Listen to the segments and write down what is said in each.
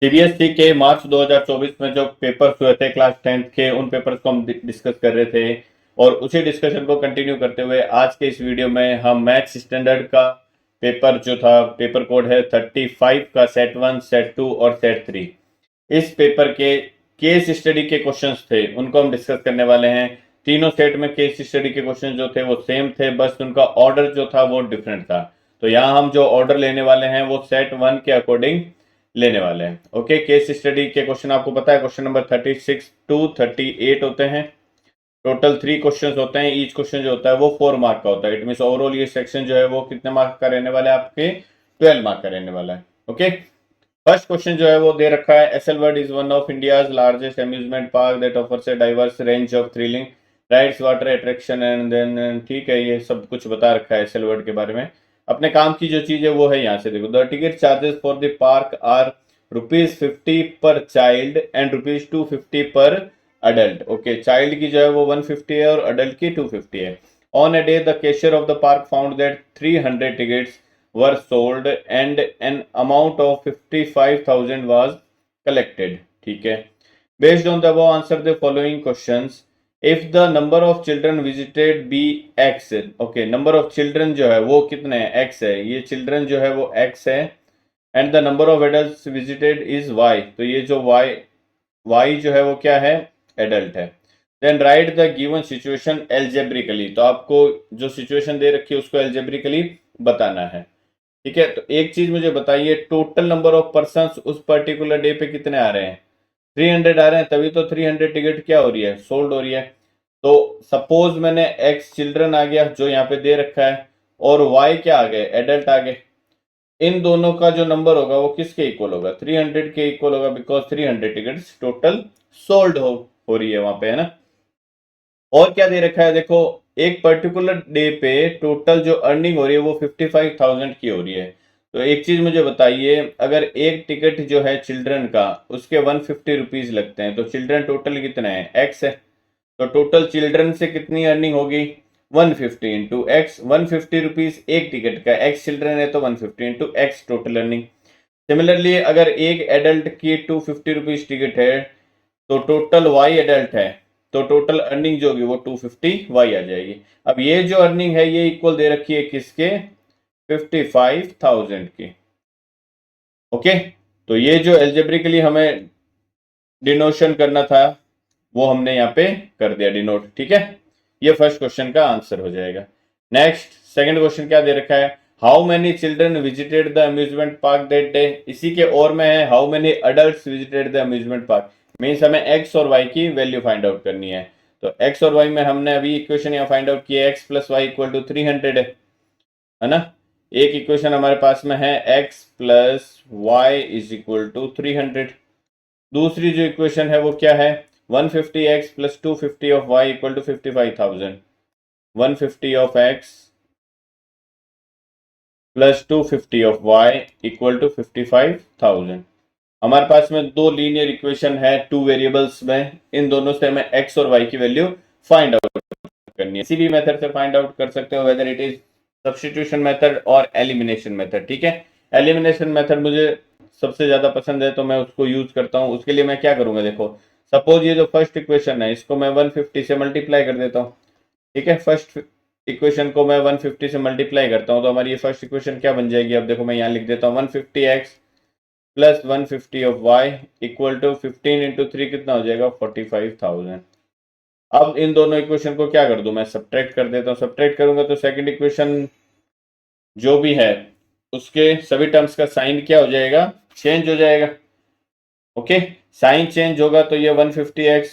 CBSE के मार्च 2024 में जो पेपर्स हुए थे क्लास 10th के, उन पेपर्स को हम डिस्कस कर रहे थे और उसी डिस्कशन को कंटिन्यू करते हुए आज के इस वीडियो में हम मैथ्स स्टैंडर्ड का पेपर जो था, पेपर कोड है 35 का, सेट 1, सेट 2 और सेट 3। इस पेपर के केस स्टडी के क्वेश्चंस थे, उनको हम डिस्कस करने वाले हैं। तीनों सेट में केस स्टडी के क्वेश्चन जो थे वो सेम थे, बस उनका ऑर्डर जो था वो डिफरेंट था। तो यहाँ हम जो ऑर्डर लेने वाले हैं वो सेट 1 के अकॉर्डिंग लेने वाले हैं। ओके, केस स्टडी के क्वेश्चन आपको पता है, क्वेश्चन नंबर 36 टू 38 होते हैं। टोटल 3 क्वेश्चन होते हैं। ईच क्वेश्चन जो होता है वो 4 मार्क का होता है। इट मीन ओवरऑल ये सेक्शन जो है वो कितने मार्क का रहने वाला है, आपके 12 मार्क का रहने वाला है। ओके, फर्स्ट क्वेश्चन जो है वो दे रखा है, Essel World is one of India's largest amusement park that offers a diverse range of thrilling rides, water attraction and then, ठीक है, ये सब कुछ बता रखा है एसएलवर्ड के बारे में। अपने काम की जो चीज है वो है, यहाँ से देखो, the ticket charges for the park are ₹50 पर चाइल्ड एंड ₹250 पर अडल्ट। ओके, चाइल्ड की जो है वो 150 है और अडल्ट की 250 है। On a day the cashier of the park found that 300 tickets were sold and an amount of 55,000 was collected. ठीक है, based on the above answer the following questions. If the number of children visited be x, okay, number of children जो है वो कितने हैं, x है, ये children जो है वो x है, and the number of adults visited is y, तो ये जो y जो है वो क्या है, adult है। Then write the given situation algebraically, तो आपको जो situation दे रखी है उसको algebraically बताना है। ठीक है, तो एक चीज मुझे बताइए, टोटल नंबर ऑफ पर्सन उस पर्टिकुलर डे पे कितने आ रहे हैं, 300 आ रहे हैं, तभी तो 300 टिकट क्या हो रही है, सोल्ड हो रही है। तो सपोज मैंने एक्स चिल्ड्रन आ गया जो यहाँ पे दे रखा है, और वाई क्या आ गए, एडल्ट आ गए। इन दोनों का जो नंबर होगा वो किसके इक्वल होगा, 300 के इक्वल होगा, बिकॉज 300 टिकट टोटल सोल्ड हो रही है वहां पे, है ना। और क्या दे रखा है, देखो, एक पर्टिकुलर डे पे टोटल जो अर्निंग हो रही है वो 55,000 की हो रही है। तो एक चीज मुझे बताइए, अगर एक टिकट जो है चिल्ड्रन का उसके 150 रुपीज लगते हैं, तो चिल्ड्रन टोटल कितने हैं, एक्स है, तो टोटल चिल्ड्रन से कितनी अर्निंग होगी, 150 इंटू एक्स। 150 रुपीज एक टिकट का, एक्स चिल्ड्रन है तो 150 into x total earning. Similarly अगर एक एडल्ट की 250 रुपीज टिकट है, तो टोटल वाई एडल्ट है, तो टोटल अर्निंग जो होगी वो 250 वाई आ जाएगी। अब ये जो अर्निंग है ये इक्वल दे रखी है किसके, 55,000 की। ओके, तो ये जो एल्जेब्रिकली हमें डिनोशन करना था वो हमने यहाँ पे कर दिया डिनोट। ठीक है, ये फर्स्ट क्वेश्चन का आंसर हो जाएगा। नेक्स्ट, सेकंड क्वेश्चन क्या दे रखा है, how many children visited the amusement park that day. इसी के और में है, how many adult visited the amusement park. Means हमें एक्स और वाई की वैल्यू फाइंड आउट करनी है। तो एक्स और वाई में हमने अभी इक्वेशन यहाँ फाइंड आउट किया, x plus y equal to 300 है ना। एक इक्वेशन हमारे पास में है, x plus y is equal to 300। दूसरी जो इक्वेशन है वो क्या है, 150x plus 250 of y equal to 55,000। 150 of x plus 250 of y equal to 55,000। हमारे पास में दो लीनियर इक्वेशन है टू वेरिएबल्स में, इन दोनों से हमें x और y की वैल्यू फाइंड आउट करनी है। किसी भी मेथड से फाइंड आउट कर सकते हो, whether it is substitution method और एलिमिनेशन मेथड। ठीक है, एलिमिनेशन मेथड मुझे सबसे ज्यादा पसंद है तो मैं उसको यूज करता हूँ। उसके लिए मैं क्या करूंगा, देखो, सपोज ये जो फर्स्ट इक्वेशन है इसको मैं 150 से मल्टीप्लाई कर देता हूँ। ठीक है, फर्स्ट इक्वेशन को मैं 150 से मल्टीप्लाई करता हूँ तो हमारी ये फर्स्ट इक्वेशन क्या बन जाएगी, अब देखो मैं यहाँ लिख देता हूँ, 150x plus 150 of y equal to 15 into 3 कितना हो जाएगा, 45,000। अब इन दोनों इक्वेशन को क्या कर दूं, मैं सब्ट्रैक्ट कर देता हूँ। सब्ट्रैक्ट करूंगा तो सेकंड इक्वेशन जो भी है उसके सभी टर्म्स का साइन क्या हो जाएगा, चेंज हो जाएगा। ओके, साइन चेंज होगा तो ये 150x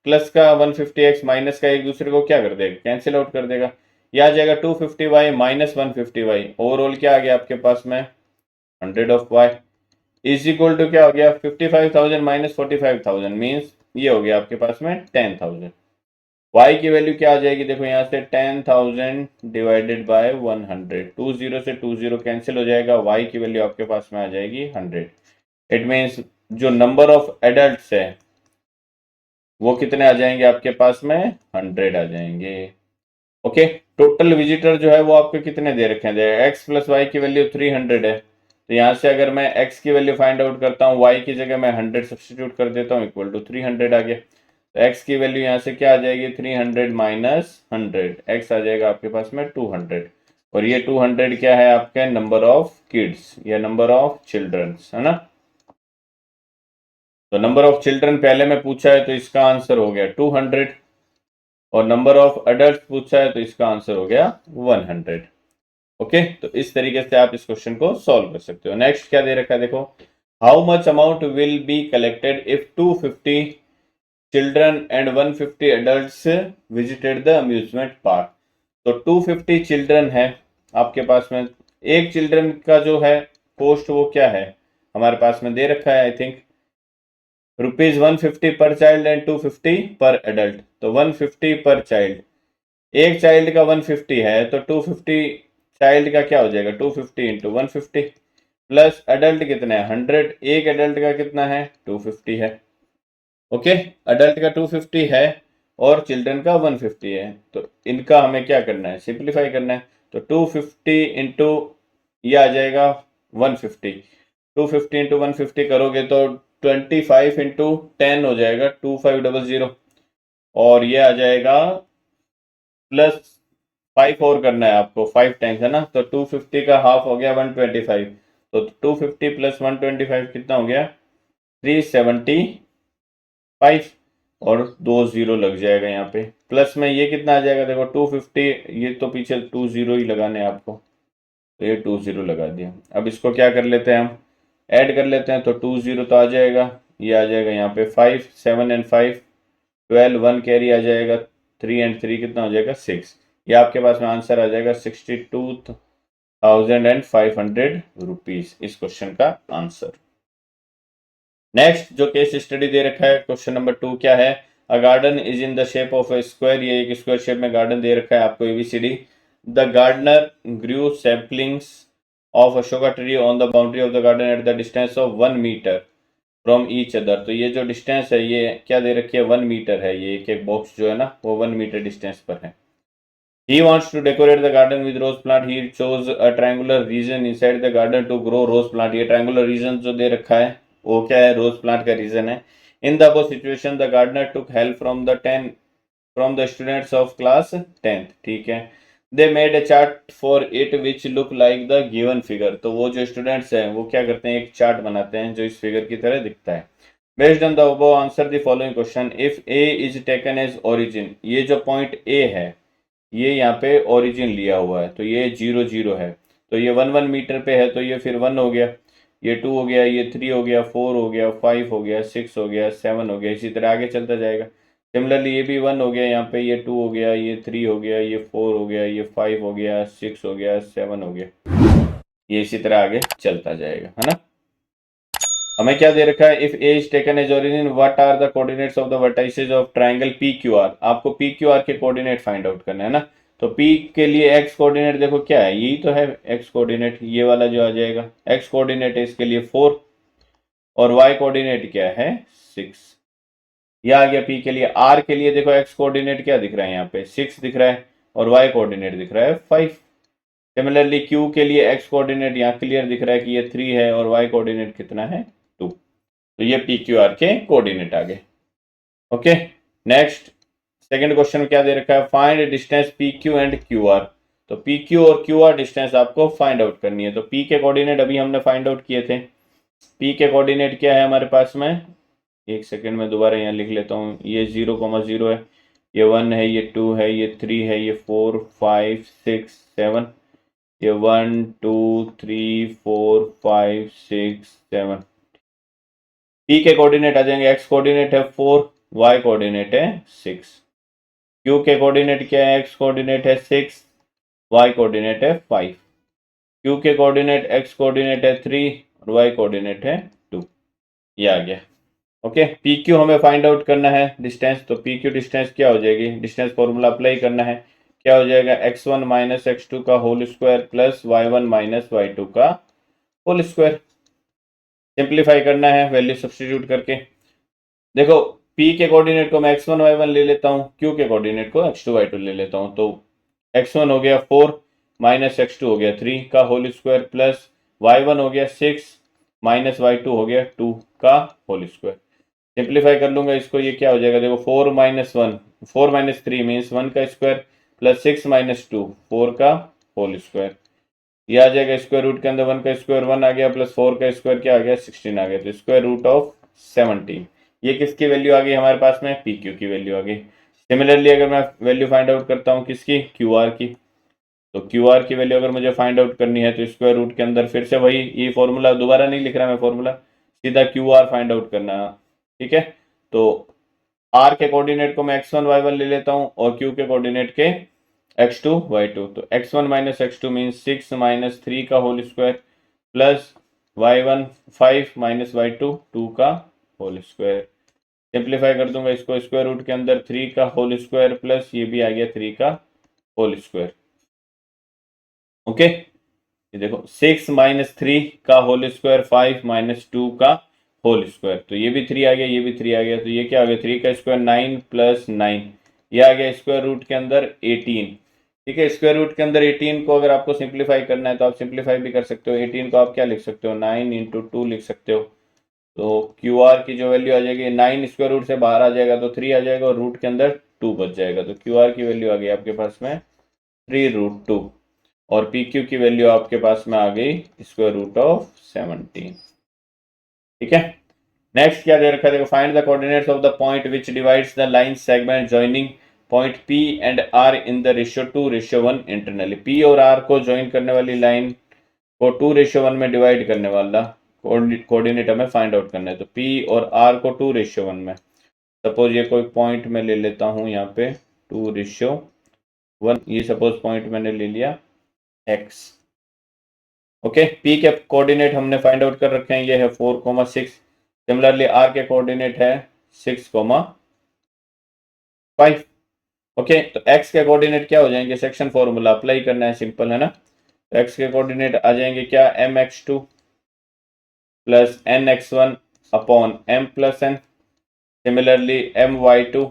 प्लस का 150x माइनस का एक दूसरे को क्या कर देगा, कैंसिल आउट कर देगा। यह आ जाएगा 250y माइनस 150y, ओवरऑल क्या आ गया आपके पास में 100 of y is equal to क्या हो गया, 55,000 माइनस 45,000 मीन्स ये हो गया आपके पास में 10,000। y की वैल्यू क्या आ जाएगी, देखो यहाँ से 10,000 डिवाइडेड बाय 100, 20 से 20 कैंसिल हो जाएगा, y की वैल्यू आपके पास में आ जाएगी 100। इट मीन्स जो नंबर ऑफ एडल्ट्स है वो कितने आ जाएंगे आपके पास में, 100 आ जाएंगे। ओके, टोटल विजिटर जो है वो आपके कितने दे रखे हैं, एक्स प्लस वाई की वैल्यू 300 है, तो यहाँ से अगर मैं x की वैल्यू फाइंड आउट करता हूँ, y की जगह मैं 100 सब्स्टिट्यूट कर देता हूँ, इक्वल टू 300 आ गया। तो x की वैल्यू यहाँ से क्या आ जाएगी, 300 माइनस 100, x आ जाएगा आपके पास में 200। और ये 200 क्या है, आपके नंबर ऑफ किड्स या नंबर ऑफ चिल्ड्रंस, है ना। तो नंबर ऑफ चिल्ड्रन पहले में पूछा है तो इसका आंसर हो गया 200, और नंबर ऑफ अडल्ट पूछा है तो इसका आंसर हो गया 100। ओके, तो इस तरीके से आप इस क्वेश्चन को सॉल्व कर सकते हो। नेक्स्ट क्या दे रखा है, देखो, how much amount will be collected if 250 children and 150 adults visited the amusement park. तो 250 चिल्ड्रन है आपके पास में, एक चिल्ड्रन का जो है कॉस्ट वो क्या है हमारे पास में दे रखा है, आई थिंक ₹150 पर चाइल्ड एंड 250 पर एडल्ट। तो 150 पर चाइल्ड, एक चाइल्ड का 150 है तो 250 चाइल्ड का क्या हो जाएगा, 250 इंटू 150 प्लस अडल्ट कितना है 100, एक एडल्ट का कितना है 250 है। ओके, अडल्ट का 250 है और चिल्ड्रन का 150 है, तो इनका हमें क्या करना है, सिंप्लीफाई करना है। तो 250 इंटू ये आ जाएगा 150, 250 इंटू 150 करोगे तो 25 इंटू 10 हो जाएगा 2500, और ये आ जाएगा प्लस 5 और करना है आपको, 5 टाइम्स, है ना। तो 250 का हाफ हो गया 125, तो 250 प्लस 125 कितना हो गया 375, और 2 जीरो लग जाएगा यहाँ पे। प्लस में ये कितना आ जाएगा, देखो 250, ये तो पीछे 2 जीरो ही लगाने हैं आपको, तो ये 2 जीरो लगा दिया। अब इसको क्या कर लेते हैं, हम ऐड कर लेते हैं, तो 2 जीरो तो आ जाएगा, ये आ जाएगा यहाँ पे 5, 7 एंड 5 12, 1 कैरी आ जाएगा, 3 एंड 3 कितना हो जाएगा 6। ये आपके पास में आंसर आ जाएगा 62,500 रुपीज, इस क्वेश्चन का आंसर। नेक्स्ट जो केस स्टडी दे रखा है, क्वेश्चन नंबर 2 क्या है, a garden is in the shape of a square. ये एक स्क्वायर शेप में गार्डन दे रखा है आपको, ABCD. The gardener grew saplings of Ashoka tree on the boundary of the garden at the distance of 1 metre from each other. तो ये जो डिस्टेंस है ये क्या दे रखी है, 1 मीटर है, ये एक एक बॉक्स जो है ना वो 1 मीटर डिस्टेंस पर है। He wants to decorate the garden with rose plant. He chose a triangular region inside the garden to grow rose plant. ये triangular region जो दे रखा है वो क्या है, rose plant का region है। In the above situation, the gardener took help from the students of class 10th. ठीक है, they made a chart for it which look like the given figure. तो वो जो students हैं वो क्या करते हैं, एक चार्ट बनाते हैं जो इस फिगर की तरह दिखता है। Based on the above, answer the following question. If A is taken as origin, ये जो point A है ये यहाँ पे ओरिजिन लिया हुआ है, तो ये 0 0 है, तो ये 1 1 मीटर पे है, तो ये फिर 1 हो गया, ये 2 हो गया, ये 3 हो गया, 4 हो गया, 5 हो गया, 6 हो गया, 7 हो गया, इसी तरह आगे चलता जाएगा। सिमिलरली ये भी 1 हो गया, यहाँ पे ये 2 हो गया, ये 3 हो गया, ये 4 हो गया, ये 5 हो गया, 6 हो गया, 7 हो गया, ये इसी तरह आगे चलता जाएगा, है ना। हमें क्या दे रखा है, if A is taken as origin what are the coordinates of the vertices of triangle P Q R. आपको पी क्यू आर के कोऑर्डिनेट फाइंड आउट करना है ना। तो पी के लिए एक्स कोऑर्डिनेट देखो क्या है, यही तो है एक्स कोऑर्डिनेट, ये वाला जो आ जाएगा। एक्स कोऑर्डिनेट है इसके लिए 4, और वाई कोऑर्डिनेट क्या है 6, यह आ गया पी के लिए। आर के लिए देखो एक्स कोऑर्डिनेट क्या दिख रहा है, यहाँ पे 6 दिख रहा है, और वाई कोऑर्डिनेट दिख रहा है 5। सिमिलरली क्यू के लिए एक्स कोऑर्डिनेट यहाँ क्लियर दिख रहा है कि ये 3 है, और वाई कोऑर्डिनेट कितना है 2। तो ये पी क्यू आर के कोऑर्डिनेट आ गए। ओके, नेक्स्ट सेकंड क्वेश्चन में क्या दे रखा है, find distance P Q and Q R. तो पी क्यू और क्यू आर डिस्टेंस आपको फाइंड आउट करनी है। तो पी के कोऑर्डिनेट अभी हमने फाइंड आउट किए थे। पी के कोऑर्डिनेट क्या है हमारे पास में, एक सेकंड में दोबारा यहाँ लिख लेता हूँ, ये 0,0 है, ये 1 है, ये 2 है, ये 3 है, ये 4 5 6 7, ये 1 2 3 4 5 6 7। पी के कोऑर्डिनेट आ जाएंगे, एक्स कोऑर्डिनेट है 4, वाई कोऑर्डिनेट है 6। क्यू के कोऑर्डिनेट क्या है, एक्स कोऑर्डिनेट है 6, वाई कोऑर्डिनेट है 5। क्यू के कोऑर्डिनेट एक्स कोऑर्डिनेट है 3 और वाई कोऑर्डिनेट है 2, ये आ गया। ओके, पी क्यू हमें फाइंड आउट करना है डिस्टेंस। तो पी क्यू डिस्टेंस क्या हो जाएगी, डिस्टेंस फॉर्मूला अप्लाई करना है, क्या हो जाएगा x1 माइनस x2 का whole square plus y1 minus y2 का होल स्क्वायर। सिंप्लीफाई करना है वैल्यू सब्स्टिट्यूट करके। देखो p के कोऑर्डिनेट को मैं x1 y1 ले लेता हूँ, q के कोऑर्डिनेट को x2 y2 ले लेता हूँ। तो x1 हो गया 4 माइनस x2 हो गया 3 का होल स्क्वायर प्लस y1 हो गया 6 माइनस y2 हो गया 2 का होल स्क्वायर। सिंप्लीफाई कर लूंगा इसको, ये क्या हो जाएगा देखो 4 - 3 मीन्स 1 का स्क्वायर प्लस 6 - 2 4 का होल स्क्वायर। ये आ जाएगा स्क्वायर रूट के अंदर 1 का स्क्वायर 1 आ गया प्लस 4 का स्क्वायर क्या आ गया 16 आ गया, तो स्क्वायर रूट ऑफ 17। ये किसकी वैल्यू आ गई हमारे पास में, पी क्यू की वैल्यू आ गई। सिमिलरली अगर मैं वैल्यू फाइंड आउट करता हूँ किसकी, क्यू आर की, तो क्यू आर की वैल्यू अगर मुझे फाइंड आउट करनी है तो स्क्वायर रूट के अंदर फिर से वही, ये फॉर्मूला दोबारा नहीं लिख रहा मैं फॉर्मूला, सीधा क्यू आर फाइंड आउट करना। ठीक है, तो आर के कोऑर्डिनेट को मैं x1 y1 ले लेता हूँ और क्यू के कोऑर्डिनेट के x2 y2, तो x1 - x2 मीन्स 6 - 3 का whole square plus y1 5 - y2 2 का होल स्क्वायर। सिंप्लीफाई कर दूंगा इसको, स्क्वायर रूट के अंदर 3 का होल स्क्वायर प्लस ये भी आ गया 3 का होल स्क्वायर। ओके, ये देखो 6 - 3 का होल स्क्वायर 5 - 2 का होल स्क्वायर, तो ये भी 3 आ गया, ये भी 3 आ गया, तो ये क्या आ गया 3 का स्क्वायर 9 प्लस 9, ये आ गया स्क्वायर रूट के अंदर 18। ठीक है, स्क्वायर रूट के अंदर 18 को अगर आपको सिंप्लीफाई करना है तो आप सिंप्लीफाई भी कर सकते हो। 18 को आप क्या लिख सकते हो 9 × 2 लिख सकते हो, तो क्यू आर की जो वैल्यू आ जाएगी 9 स्क्वायर रूट से बाहर आ जाएगा तो 3 आ जाएगा और रूट के अंदर 2 बच जाएगा, तो क्यू आर की वैल्यू आ गई आपके पास में 3√2 और पी क्यू की वैल्यू आपके पास में आ गई स्क्वायर रूट ऑफ 17। ठीक है, नेक्स्ट क्या दे रखा है देखो, find the coordinates of the point which divides the line segment joining point P and R in the ratio 2:1 internally. P और R को ज्वाइन करने वाली लाइन को 2:1 में डिवाइड करने वाला कोऑर्डिनेट हमें फाइंड आउट करना है, तो P और R को 2:1 में, सपोज ये कोई पॉइंट मैं ले लेता हूँ यहाँ पे 2:1, ये सपोज पॉइंट मैंने ले लिया x। ओके, P के कोऑर्डिनेट हमने फाइंड आउट कर रखे हैं, ये है 4,6। सिमिलरली R के कोऑर्डिनेट है 6,5। ओके, तो x के कोऑर्डिनेट क्या हो जाएंगे, सेक्शन फॉर्मूला अप्लाई करना है, सिंपल है ना। तो x के कोऑर्डिनेट आ जाएंगे क्या, mx2 plus nx1 upon m plus n, similarly my2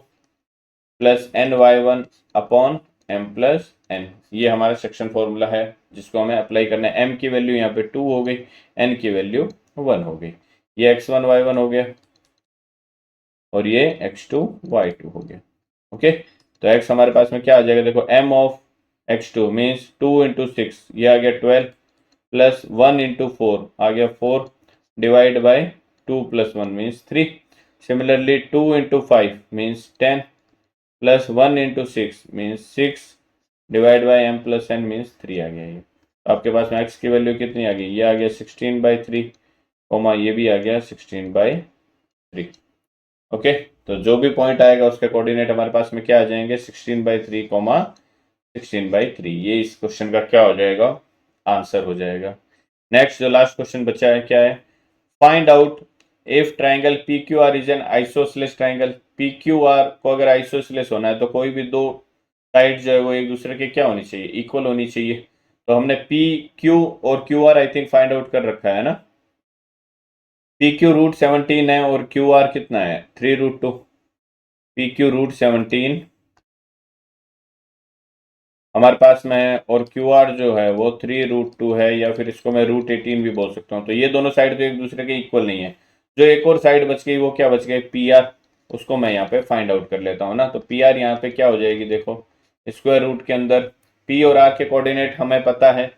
plus ny1 upon m plus n। ये हमारा सेक्शन फॉर्मूला है जिसको हमें अप्लाई करना है। m की वैल्यू यहाँ पे 2 हो गई, n की वैल्यू 1 हो गई, ये x1 y1 हो गया और ये x2 y2 हो गया। ओके, तो x हमारे पास में क्या आ जाएगा देखो, m ऑफ x2 मीन्स 2 × 6, ये आ गया 12 प्लस 1 × 4 आ गया 4 divide by 2 plus 1 means 3। Similarly 2 × 5 means 10 plus 1 × 6 means 6 divide by m plus n means 3 आ गया। ये आपके पास में x की वैल्यू कितनी आ गई, ये आ गया 16/3 कोमा ये भी आ गया 16/3। ओके, तो जो भी पॉइंट आएगा उसके कोऑर्डिनेट हमारे पास में क्या आ जाएंगे 16/3 कोमा 16/3। ये इस क्वेश्चन का क्या हो जाएगा, आंसर हो जाएगा। नेक्स्ट जो लास्ट क्वेश्चन बचा है क्या है, find out if triangle P Q are is an isosceles triangle. P Q are को अगर आइसोसेलेस होना है तो कोई भी दो साइड जो है वो एक दूसरे के क्या होनी चाहिए, इक्वल होनी चाहिए। तो हमने पी क्यू और Q R I think find out कर रखा है ना। पी क्यू √17 है और क्यू आर कितना है 3√2। पी क्यू √17 हमारे पास में है और क्यू आर जो है वो 3√2 है, या फिर इसको मैं √18 भी बोल सकता हूँ। तो ये दोनों साइड तो एक दूसरे के इक्वल नहीं है। जो एक और साइड बच गई वो क्या बच गई, पी आर, उसको मैं यहाँ पे फाइंड आउट कर लेता हूँ ना। तो पी आर यहाँ पे क्या हो जाएगी देखो, स्क्वायर रूट के अंदर पी और आर के कोऑर्डिनेट हमें पता है,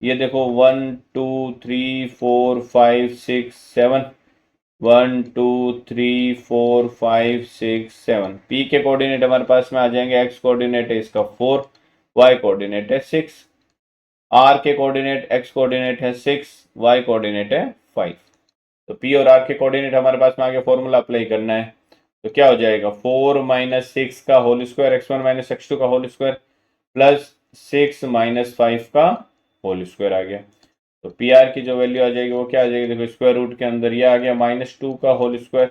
ये देखो 1 2 3 4 5 6 7, 1 2 3 4 5 6 7। पी के कोऑर्डिनेट हमारे पास में आ जाएंगे, एक्स कोऑर्डिनेट है इसका 4, वाई कोऑर्डिनेट है 6, आर के कोऑर्डिनेट एक्स कोऑर्डिनेट है 6, वाई कोऑर्डिनेट है 5। तो पी और आर के कोऑर्डिनेट हमारे पास में आगे फॉर्मूला अप्लाई करना है, तो क्या हो जाएगा 4 - 6 का होल स्क्वायर x1 - x2 का होल स्क्वायर प्लस 6 - 5 का होल स्क्वायर आ गया। तो पी आर की जो वैल्यू आ जाएगी वो क्या आ जाएगी देखो, स्क्वायर रूट के अंदर ये आ गया -2 का होल स्क्वायर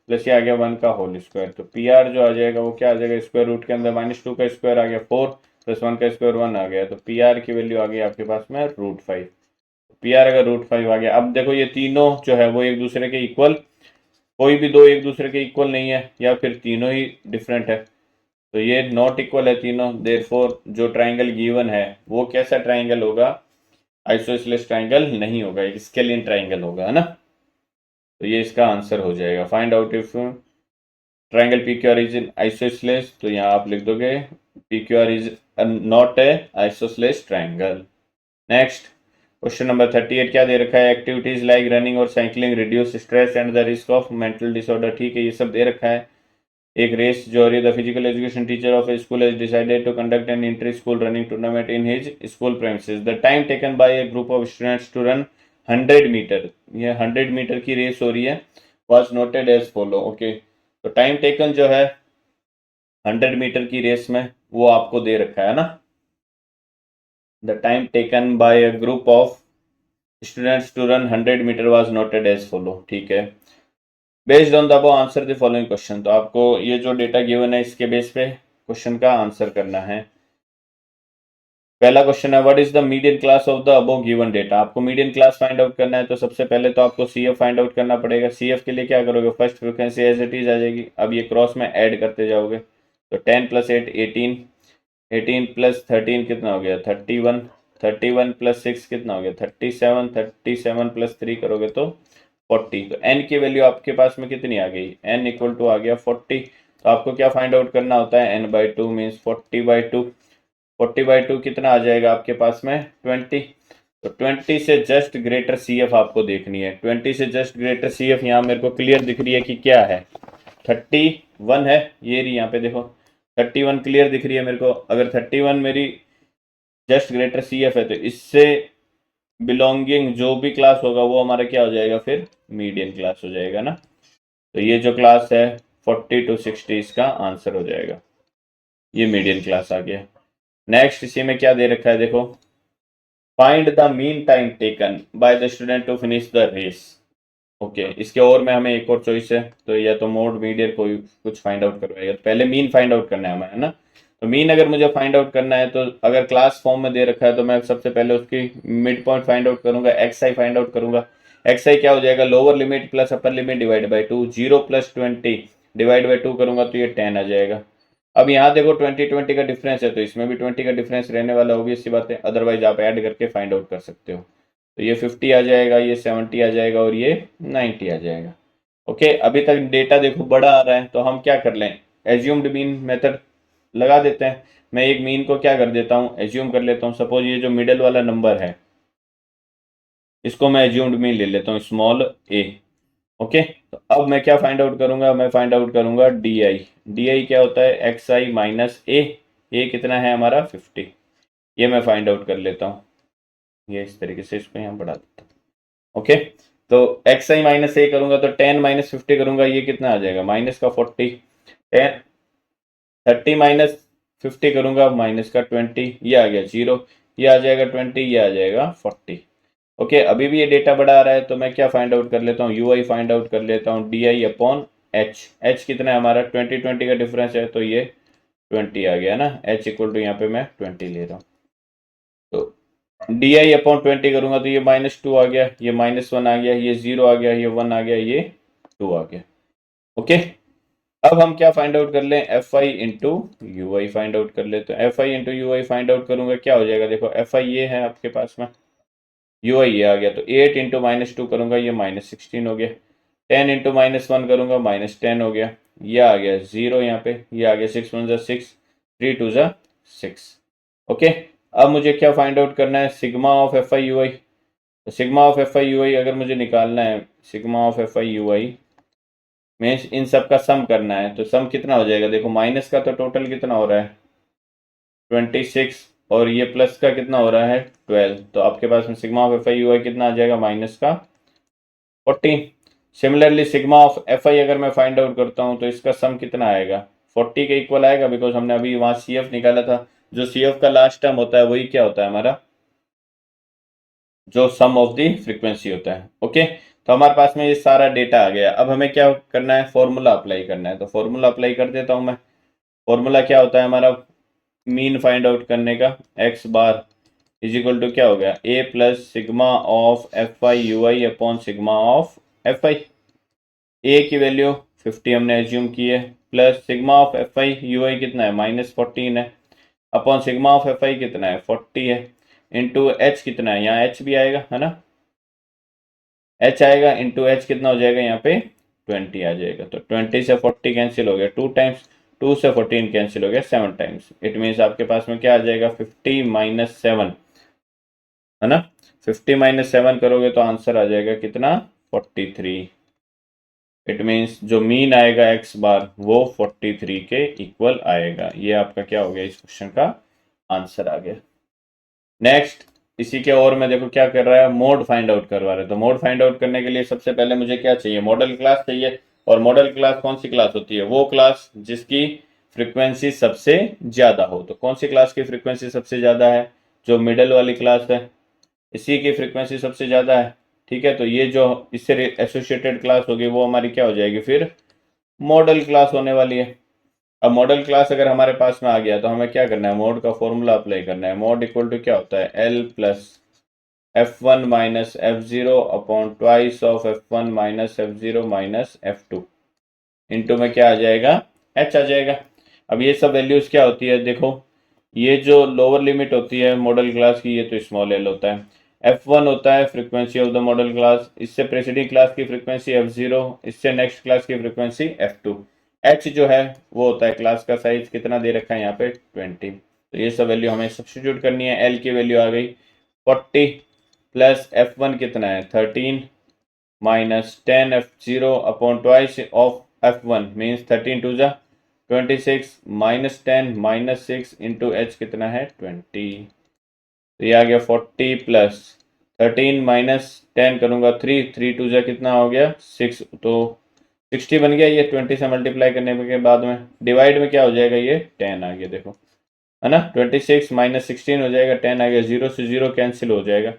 प्लस ये आ गया 1 का होल स्क्वायर। तो पी आर जो आ जाएगा वो क्या आ जाएगा, स्क्वायर रूट के अंदर -2 का स्क्वायर आ गया 4 प्लस 1 का स्क्वायर 1 आ गया। तो पी आर की वैल्यू आ गई आपके पास में √5। पी आर अगर √5 आ गया, अब देखो ये तीनों जो है वो एक दूसरे के इक्वल, कोई भी दो एक दूसरे के इक्वल नहीं है या फिर तीनों ही डिफरेंट है, तो ये नॉट इक्वल है तीनों। देयरफॉर जो ट्राइंगल गिवन है वो कैसा ट्राइंगल होगा, आइसोसेलेस ट्राइंगल नहीं होगा, एक स्केलियन ट्राइंगल होगा, है ना। तो ये इसका आंसर हो जाएगा। Find out if triangle P Q are is in isosceles, तो यहाँ आप लिख दोगे P Q are is not a isosceles triangle. Next question number 38 क्या दे रखा है? एक्टिविटीज लाइक रनिंग और cycling reduce stress and the risk of mental disorder. ठीक है, ये सब दे रखा है। एक रेस जो हो रही है, the physical education teacher of a school has decided to conduct an inter school running tournament in his school premises. The time taken by a group of students to run 100 metre, ये 100 metre की race हो रही है, was noted as follow. Okay, तो time taken जो है 100 metre की race में वो आपको दे रखा है ना। The time taken by a group of students to run 100 metre was noted as follow. ठीक है, based on the above answer the following question. तो आपको ये जो डेटा गिवन है इसके बेस पे क्वेश्चन का आंसर करना है। पहला क्वेश्चन है what is the median class of the above given data. आपको मीडियन क्लास फाइंड आउट करना है, तो सबसे पहले तो आपको सीएफ फाइंड आउट करना पड़ेगा। सीएफ के लिए क्या करोगे, first frequency as it is आ जाएगी, अब ये क्रॉस में ऐड करते जाओगे। तो 10 + 8 18, 18 + 13 कितना हो गया 31, 31 + 6 कितना हो गया 37, 37 + 3 करोगे तो 40। तो n की वैल्यू आपके पास में कितनी आ गई, n = आ गया 40। तो आपको क्या फाइंड आउट करना होता है, n/2 मीन्स 40/2। 40/2 कितना आ जाएगा आपके पास में 20। तो 20 से जस्ट ग्रेटर CF आपको देखनी है। 20 से जस्ट ग्रेटर CF यहाँ मेरे को क्लियर दिख रही है कि क्या है, 31 है। ये रही यहाँ पे देखो 31 क्लियर दिख रही है मेरे को। अगर 31 मेरी जस्ट ग्रेटर CF है, तो इससे बिलोंगिंग जो भी क्लास होगा वो हमारा क्या हो जाएगा, फिर मीडियन क्लास हो जाएगा ना। तो ये जो क्लास है 40 to 60 इसका आंसर हो जाएगा, ये मीडियन क्लास आ गया। नेक्स्ट इसी में क्या दे रखा है देखो, find the mean time taken by the student to finish the race. Okay, इसके और में हमें एक और चॉइस है, तो या तो मोड मीडियन कोई कुछ फाइंड आउट करवाएगा। पहले मीन फाइंड आउट करना है हमें, है ना। तो मीन अगर मुझे फाइंड आउट करना है, तो अगर क्लास फॉर्म में दे रखा है तो मैं सबसे पहले उसकी मिड पॉइंट फाइंड आउट करूंगा, XI फाइंड आउट करूंगा। XI क्या हो जाएगा, lower limit plus upper limit divide by 2, 0 + 20 divide by 2 करूंगा तो ये 10 आ जाएगा। अब यहाँ देखो 20 का डिफरेंस है, तो इसमें भी 20 का डिफरेंस रहने वाला, ऑब्वियस सी बात है। अदरवाइज आप ऐड करके फाइंड आउट कर सकते हो। तो ये 50 आ जाएगा, ये 70 आ जाएगा और ये 90 आ जाएगा। ओके, अभी तक डेटा देखो बड़ा आ रहा है, तो हम क्या कर लें, एज्यूम्ड मीन मेथड लगा देते हैं। मैं एक मीन को क्या कर देता हूँ, एज्यूम कर लेता हूँ। सपोज ये जो मिडल वाला नंबर है इसको मैं एज्यूम्ड मीन ले लेता हूँ, स्मॉल a। ओके, तो अब मैं क्या फाइंड आउट करूंगा, मैं फाइंड आउट करूंगा DI। DI क्या होता है, XI माइनस a कितना है हमारा 50। ये मैं फाइंड आउट कर लेता हूँ, ये इस तरीके से इसको यहाँ बढ़ा देता हूँ। ओके, तो XI माइनस a करूंगा तो 10 - 50 करूंगा, ये कितना आ जाएगा माइनस का 40। 10 30 - 50 करूंगा माइनस का 20, ये आ गया 0, ये आ जाएगा 20, ये आ जाएगा 40। ओके, अभी भी ये डेटा बढ़ा आ रहा है, तो मैं क्या फाइंड आउट कर लेता हूँ, UI फाइंड आउट कर लेता हूँ, DI/H। H कितना है हमारा 20 का डिफरेंस है, तो ये 20 आ गया ना। H = यहाँ पे मैं 20 ले रहा हूँ, तो DI/20 करूंगा तो ये -2 आ गया, ये -1 आ गया, ये 0 आ गया, ये 1 आ गया, ये 2 आ गया। ओके, अब हम क्या फाइंड आउट कर लें, FI × UI फाइंड आउट कर लेते हैं। FI × UI फाइंड आउट करूंगा, क्या हो जाएगा देखो, FI ये है आपके पास में, UI ये आ गया, तो 8 × -2 करूंगा, ये -16 हो गया। 10 × -1 करूंगा, -10 हो गया, ये आ गया 0 यहाँ पे, ये आ गया 6 × 1 = 6, 3 × 2 = 6। ओके, अब मुझे क्या फाइंड आउट करना है, सिग्मा ऑफ FI UI। तो सिग्मा ऑफ FI UI अगर मुझे निकालना है, sigma of FI UI means in सब का सम करना है, तो सम कितना हो जाएगा देखो, माइनस का तो टोटल कितना हो रहा है 26, और ये प्लस का कितना हो रहा है 12। तो आपके पास में सिग्मा ऑफ FI UI कितना आ जाएगा, माइनस का 14। सिमिलरली सिग्मा ऑफ FI अगर मैं फाइंड आउट करता हूँ तो इसका सम कितना आएगा, 40 के इक्वल आएगा, बिकॉज हमने अभी वहाँ CF निकाला था। जो CF का लास्ट टर्म होता है वही क्या होता है हमारा, जो सम ऑफ द फ्रीक्वेंसी होता है। ओके, तो हमारे पास में ये सारा डेटा आ गया। अब हमें क्या करना है, फॉर्मूला अप्लाई करना है। तो फॉर्मूला अप्लाई कर देता हूँ मैं। फॉर्मूला क्या होता है हमारा, मीन फाइंड आउट करने का, x बार = क्या हो गया, a + sigma of FI UI upon sigma of FI। a की वैल्यू 50 हमने एज्यूम की है, plus sigma of FI UI कितना है, -14 है, अपॉन सिग्मा ऑफ FI कितना है 40 है। इंटू एच कितना है, यहाँ एच भी आएगा है ना, एच आएगा इंटू एच कितना हो जाएगा यहाँ पे 20 आ जाएगा। तो 20 से 40 कैंसिल हो गया 2 टाइम्स, 2 से 14 कैंसिल हो गया 7 टाइम्स। इट मीन्स आपके पास में क्या आ जाएगा 50 माइनस 7 है ना। 50 माइनस 7 करोगे तो आंसर आ जाएगा कितना 43। इट मीन्स जो मीन आएगा एक्स बार वो 43 के इक्वल आएगा। ये आपका क्या हो गया इस क्वेश्चन का आंसर आ गया। नेक्स्ट इसी के और में देखो क्या कर रहा है, मोड फाइंड आउट करवा रहे हैं। तो मोड फाइंड आउट करने के लिए सबसे पहले मुझे क्या चाहिए, मॉडल क्लास चाहिए। और मॉडल क्लास कौन सी क्लास होती है, वो क्लास जिसकी फ्रीक्वेंसी सबसे ज्यादा हो। तो कौन सी क्लास की फ्रीक्वेंसी सबसे ज्यादा है, जो मिडल वाली क्लास है इसी की फ्रीक्वेंसी सबसे ज्यादा है। ठीक है, तो ये जो इससे एसोसिएटेड क्लास होगी वो हमारी क्या हो जाएगी फिर मॉडल क्लास होने वाली है। अब मॉडल क्लास अगर हमारे पास में आ गया तो हमें क्या करना है, मोड का फॉर्मूला अप्लाई करना है। मोड इक्वल टू क्या होता है, L plus F1 minus F0 upon twice of F1 minus F0 minus F2 into में क्या आ जाएगा H आ जाएगा। अब ये सब वैल्यूज क्या होती है देखो, ये जो लोअर लिमिट होती है मॉडल क्लास की ये तो स्मॉल एल होता है। F1 होता है frequency of the model class, इससे प्रेसिडिंग क्लास की फ्रीक्वेंसी F0, इससे नेक्स्ट क्लास की फ्रीक्वेंसी F2। H जो है वो होता है क्लास का साइज, कितना दे रखा है यहाँ पे 20। तो ये सब वैल्यू हमें सब्स्टिट्यूट करनी है। L की वैल्यू आ गई 40 प्लस F1 कितना है 13 minus 10 F0 upon twice of F1 means 13 टू जा 26 माइनस 10 माइनस 6 इंटू एच कितना है 20। तो ये आ गया 40 प्लस 13 माइनस 10 करूंगा 3 टू जा कितना हो गया 6, तो 60 बन गया। ये 20 से मल्टीप्लाई करने के बाद में डिवाइड में क्या हो जाएगा, ये 10 आ गया देखो है ना। 26 माइनस 16 हो जाएगा 10 आ गया, 0 से 0 कैंसिल हो जाएगा।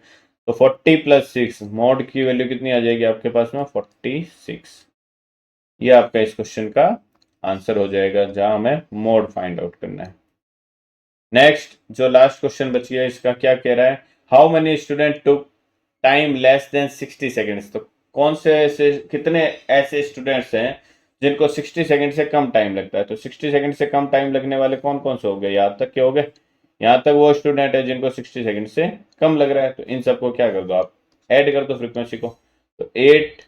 तो 40 प्लस 6 मॉड की वैल्यू कितनी आ जाएगी आपके पास में 46। ये आपका इस क्वेश्चन का आंसर हो जाएगा जहां हमें मोड फाइंड आउट करना है। नेक्स्ट जो लास्ट क्वेश्चन बच गया इसका क्या कह रहा है, how many student took time less than 60 seconds. तो कौन से ऐसे कितने ऐसे स्टूडेंट्स हैं जिनको 60 सेकंड से कम टाइम लगता है। तो 60 सेकंड से कम टाइम लगने वाले कौन कौन से हो गए, यहाँ तक के हो गए, यहाँ तक वो स्टूडेंट है जिनको 60 सेकंड से कम लग रहा है। तो इन सबको क्या कर दो आप ऐड कर दो फ्रीक्वेंसी को। तो 8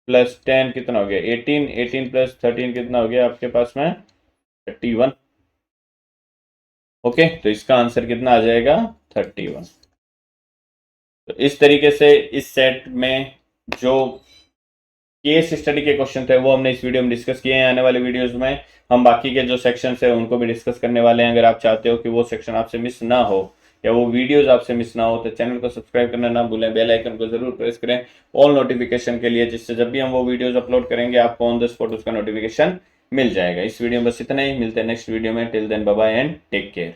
प्लस 10 कितना हो गया 18, 18 प्लस 13 कितना हो गया आपके पास में 31। ओके, तो इसका आंसर कितना आ जाएगा 31। तो इस तरीके से इस सेट में जो केस स्टडी के क्वेश्चन थे वो हमने इस वीडियो में डिस्कस किए हैं। आने वाले वीडियोस में हम बाकी के जो सेक्शंस है उनको भी डिस्कस करने वाले हैं। अगर आप चाहते हो कि वो सेक्शन आपसे मिस ना हो या वो वीडियोस आपसे मिस ना हो तो चैनल को सब्सक्राइब करना ना भूलें, बेल आइकन को जरूर प्रेस करें ऑल नोटिफिकेशन के लिए, जिससे जब भी हम वो वीडियोस अपलोड करेंगे आपको ऑन द स्पॉट उसका नोटिफिकेशन मिल जाएगा। इस वीडियो में बस इतना ही, मिलते हैं नेक्स्ट वीडियो में। Till then bye bye and take care.